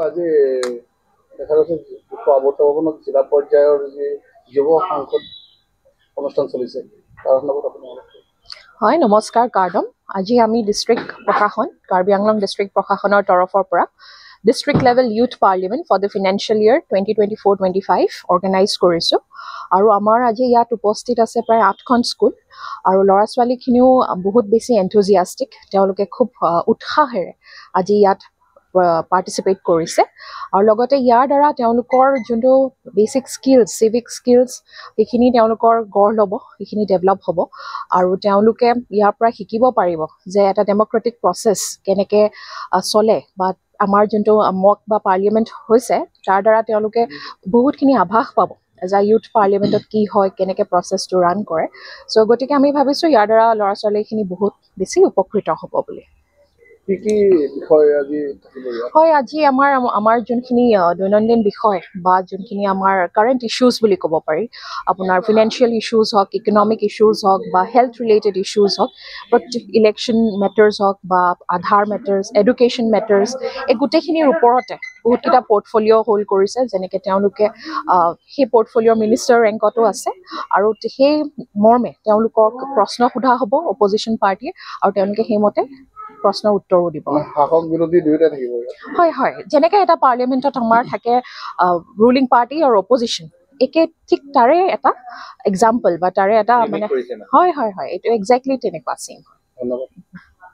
আজি দেখা গৈছে বৰ্তমানত জিলা পৰ্যায়ৰ যি যুৱ সাংসদ অনুষ্ঠান চলিছে তাৰ সন্দৰ্ভত আপুনি হয় নমস্কাৰ কাৰ্ডম আজি আমি ডিষ্ট্ৰিক্ট প্ৰশাসন কাৰ্বি আংলং ডিষ্ট্ৰিক্ট প্ৰশাসনৰ তৰফৰ পৰা district level youth parliament for the financial year 2024-25 organise কৰিছোঁ আৰু আমাৰ আজি ইয়াত উপস্থিত আছে প্ৰায় 8খন স্কুল আৰু ল'ৰা ছোৱালীখিনিও বহুত বেছি এনথুজিয়াষ্টিক তেওঁলোকে খুব উৎসাহেৰে আজি ইয়াত পাৰ্টিচিপেট কৰিছে আৰু লগতে ইয়াৰ দ্বাৰা তেওঁলোকৰ যোনটো বেচিক স্কিলছ চিভিক স্কিলছ সেইখিনি তেওঁলোকৰ গঢ় ল'ব সেইখিনি ডেভেলপ হ'ব আৰু তেওঁলোকে ইয়াৰ পৰা শিকিব পাৰিব যে এটা ডেম'ক্ৰেটিক প্ৰচেছ কেনেকৈ চলে বা আমাৰ যোনটো মক বা পাৰ্লিমেণ্ট হৈছে তাৰ দ্বাৰা তেওঁলোকে বহুতখিনি আভাস পাব এজ আ ইউথ পাৰ্লিমেণ্টত কি হয় কেনেকৈ প্ৰচেছটো ৰান কৰে চ' গতিকে আমি ভাবিছোঁ ইয়াৰ দ্বাৰা ল'ৰা ছোৱালীখিনি বহুত বেছি উপকৃত হ'ব বুলি হয় আজি আমাৰ যোনখিনি দৈনন্দিন বিষয় বা যোনখিনি আমাৰ কাৰেণ্ট ইছ্যুজ বুলি ক'ব পাৰি আপোনাৰ ফিনেন্সিয়েল ইছ্যুজ হওক ইকনমিক ইছ্যুজ হওক বা হেল্থ ৰিলেটেড ইছ্যুজ হওক প্ৰত্যেক ইলেকশ্যন মেটাৰ্ছ হওক বা আধাৰ মেটাৰ্ছ এডুকেশ্যন মেটাৰ্ছ এই গোটেইখিনিৰ ওপৰতে বহুতকেইটা পৰ্টফলিঅ' হোল্ড কৰিছে যেনেকৈ তেওঁলোকে সেই পৰ্টফলিঅ'ৰ মিনিষ্টাৰ ৰেংকতো আছে আৰু সেই মৰ্মে তেওঁলোকক প্ৰশ্ন সোধা হ'ব অপজিশ্যন পাৰ্টীয়ে আৰু তেওঁলোকে সেইমতে প্ৰশ্নৰ উত্তৰো দিব হয় হয় যেনেকৈ এটা পাৰ্লিয়ামেণ্টত আমাৰ থাকে ৰুলিং পাৰ্টি আৰু অপজিশ্যন একে ঠিক তাৰে এটা এক্সাম্পল বা তাৰে এটা মানে হয় হয় হয় এইটো একজেক্টলি তেনেকুৱা চেম ধন্যবাদ